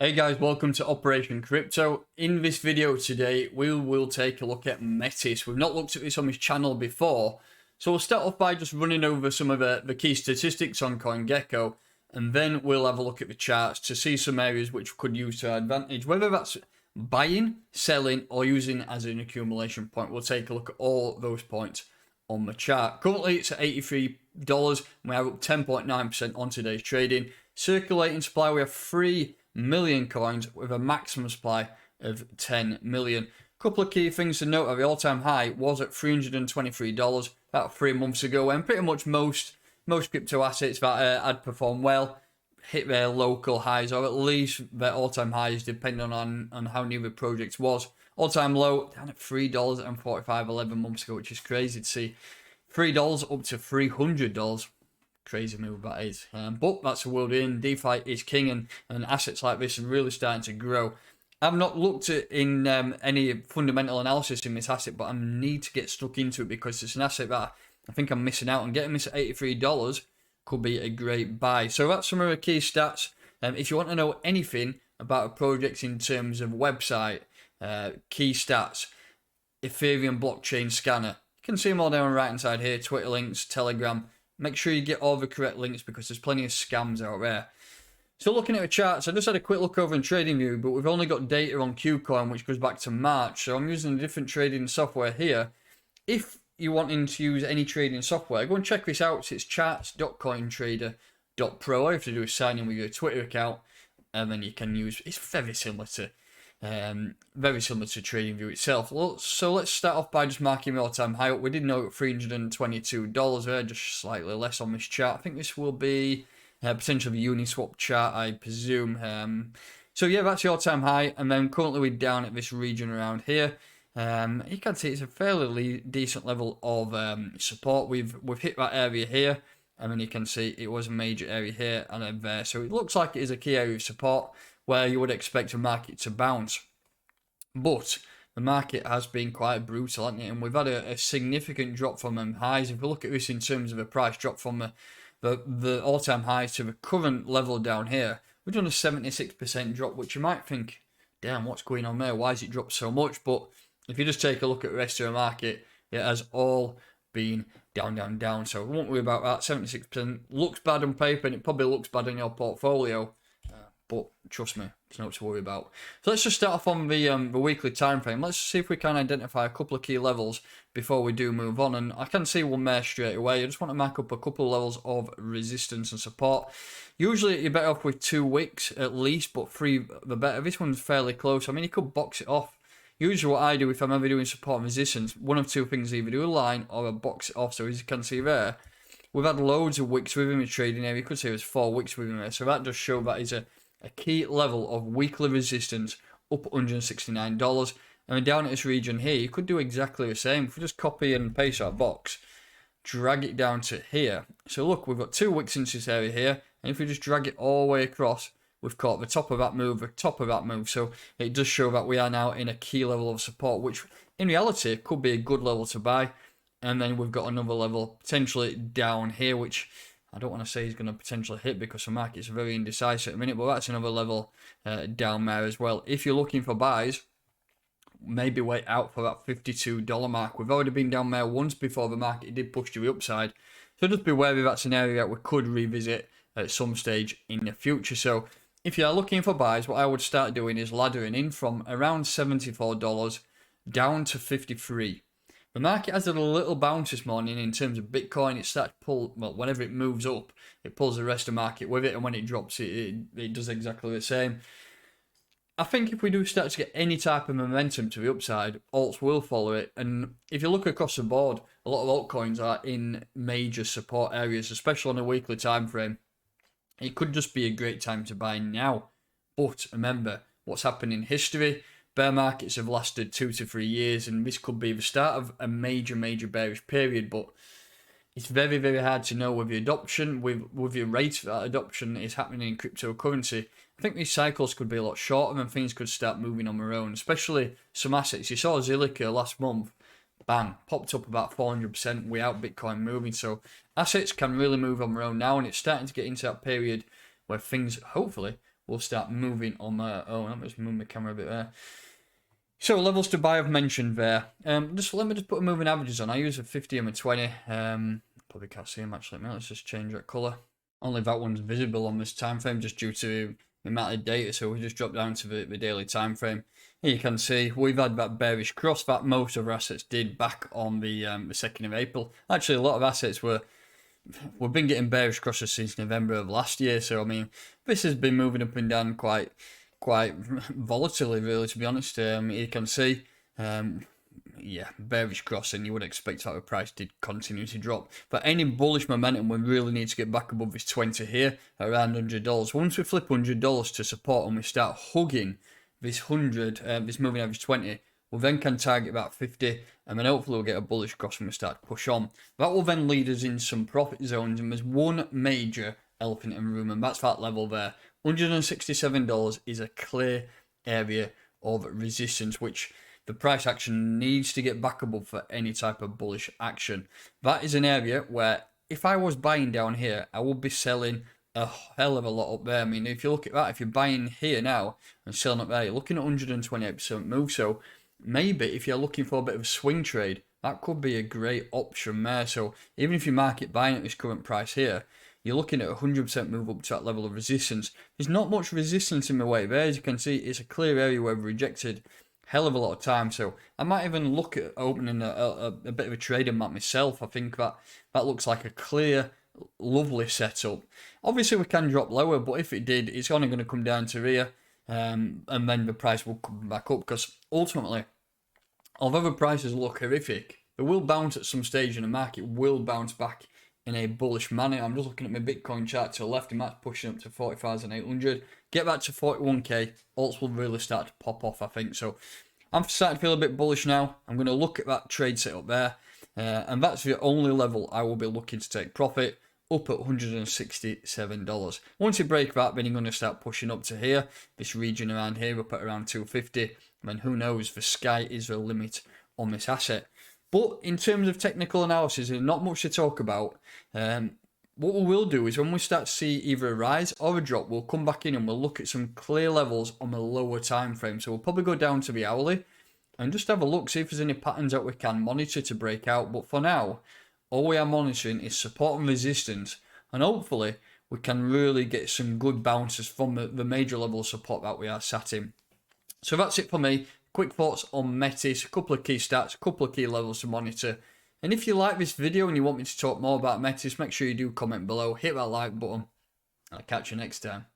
Hey guys, welcome to Operation Crypto. In this video today, we will take a look at Metis. We've not looked at this on this channel before, so we'll start off by just running over some of the key statistics on CoinGecko, and then we'll have a look at the charts to see some areas which we could use to our advantage, whether that's buying, selling, or using as an accumulation point. We'll take a look at all those points on the chart. Currently, it's at $83. We are up 10.9% on today's trading. Circulating supply, we have 3 million coins with a maximum supply of 10 million. Couple of key things to note: the all-time high was at $323 about 3 months ago, and pretty much most crypto assets that had performed well hit their local highs, or at least their all-time highs, depending on how new the project was. All-time low down at $3.45 11 months ago, which is crazy to see. $3 up to $300. Crazy move that is, but that's the world in. DeFi is king, and assets like this are really starting to grow. I've not looked at any fundamental analysis in this asset, but I need to get stuck into it because it's an asset that I think I'm missing out on. Getting this at $83 could be a great buy. So that's some of the key stats. If you want to know anything about a project in terms of website, key stats, Ethereum blockchain scanner, you can see them all down the right hand side here. Twitter links, Telegram. Make sure you get all the correct links because there's plenty of scams out there. So looking at the charts, I just had a quick look over in TradingView, but we've only got data on Qcoin, which goes back to March. So I'm using a different trading software here. If you're wanting to use any trading software, go and check this out. It's charts.cointrader.pro. All you have to do is sign in with your Twitter account, and then you can use. It's very similar to TradingView itself. So let's start off by just marking the all-time high up. We did know at $322 there, just slightly less on this chart. I think this will be potentially a Uniswap chart, I presume. So yeah, that's the all-time high, and then currently we're down at this region around here. You can see it's a fairly decent level of support. We've hit that area here, and then you can see it was a major area here and then there. So it looks like it is a key area of support where you would expect a market to bounce. But the market has been quite brutal, hasn't it? And we've had a significant drop from them highs. If we look at this in terms of a price drop from the all-time highs to the current level down here, we've done a 76% drop, which you might think, damn, what's going on there? Why has it dropped so much? But if you just take a look at the rest of the market, it has all been down, down, down. So we won't worry about that. 76% looks bad on paper, and it probably looks bad in your portfolio. But trust me, it's not to worry about. So let's just start off on the weekly time frame. Let's see if we can identify a couple of key levels before we do move on. And I can see one there straight away. I just want to mark up a couple of levels of resistance and support. Usually you're better off with 2 wicks at least, but 3 the better. This one's fairly close. I mean, you could box it off. Usually what I do if I'm ever doing support and resistance, one of two things: either do a line or I box it off. So as you can see there, we've had loads of wicks within the trading area. You could say there's 4 wicks within there. So that does show that is a key level of weekly resistance up $169. And then down at this region here, you could do exactly the same. If we just copy and paste our box, drag it down to here. So look, we've got 2 wicks into this area here, and if we just drag it all the way across, we've caught the top of that move, the top of that move. So it does show that we are now in a key level of support, which in reality could be a good level to buy. And then we've got another level potentially down here, which I don't want to say he's going to potentially hit because the market's very indecisive at the minute, but that's another level down there as well. If you're looking for buys, maybe wait out for that $52 mark. We've already been down there once before the market did push to the upside. So just be wary that's an area that we could revisit at some stage in the future. So if you are looking for buys, what I would start doing is laddering in from around $74 down to $53. The market has had a little bounce this morning in terms of Bitcoin. It starts to pull, well, whenever it moves up, it pulls the rest of the market with it, and when it drops, it does exactly the same. I think if we do start to get any type of momentum to the upside, alts will follow it. And if you look across the board, a lot of altcoins are in major support areas, especially on a weekly time frame. It could just be a great time to buy now. But remember, what's happened in history? Bear markets have lasted 2 to 3 years, and this could be the start of a major bearish period. But it's very, very hard to know with the adoption, with your rate of that adoption is happening in cryptocurrency. I think these cycles could be a lot shorter and things could start moving on their own, especially some assets. You saw Zilliqa last month, bang, popped up about 400% without Bitcoin moving. So assets can really move on their own now, and it's starting to get into that period where things hopefully we'll start moving on my, oh, let me just move my camera a bit there. So levels to buy I've mentioned there. Just let me just put moving averages on. I use a 50 and a 20. Probably can't see them actually. Let's just change that colour. Only that one's visible on this time frame just due to the amount of data. So we just drop down to the daily time frame. Here you can see we've had that bearish cross that most of our assets did back on the 2nd of April. Actually, a lot of assets we've been getting bearish crosses since November of last year. So I mean, this has been moving up and down quite volatilely, really, to be honest. You can see, yeah, bearish crossing. You would expect that the price did continue to drop. But any bullish momentum, we really need to get back above this 20 here, around $100. Once we flip $100 to support and we start hugging this 100, this moving average 20, we then can target about 50, and then hopefully we'll get a bullish cross when we start to push on. That will then lead us in some profit zones, and there's one major elephant in the room, and that's that level there. $167 is a clear area of resistance, which the price action needs to get back above for any type of bullish action. That is an area where if I was buying down here, I would be selling a hell of a lot up there. I mean, if you look at that, if you're buying here now and selling up there, you're looking at 128% move. So maybe if you're looking for a bit of a swing trade, that could be a great option there. So even if you market buying at this current price here, you're looking at a 100% move up to that level of resistance. There's not much resistance in the way there. As you can see, it's a clear area where we've rejected hell of a lot of time. So I might even look at opening a bit of a trading map myself. I think that looks like a clear, lovely setup. Obviously, we can drop lower, but if it did, it's only going to come down to here. And then the price will come back up, because ultimately, although the prices look horrific, they will bounce at some stage, and the market will bounce back in a bullish manner. I'm just looking at my Bitcoin chart to the left, and that's pushing up to 40,800. Get back to 41k, alts will really start to pop off, I think. So I'm starting to feel a bit bullish now. I'm going to look at that trade setup there, and that's the only level I will be looking to take profit, up at $167. Once you break that, then you're going to start pushing up to here, this region around here, up at around 250. And then who knows, the sky is the limit on this asset. But in terms of technical analysis, there's not much to talk about. What we will do is when we start to see either a rise or a drop, we'll come back in and we'll look at some clear levels on the lower time frame. So we'll probably go down to the hourly and just have a look, see if there's any patterns that we can monitor to break out. But for now, all we are monitoring is support and resistance, and hopefully we can really get some good bounces from the major level of support that we are sat in. So that's it for me. Quick thoughts on Metis, a couple of key stats, a couple of key levels to monitor. And if you like this video and you want me to talk more about Metis, make sure you do comment below, hit that like button, and I'll catch you next time.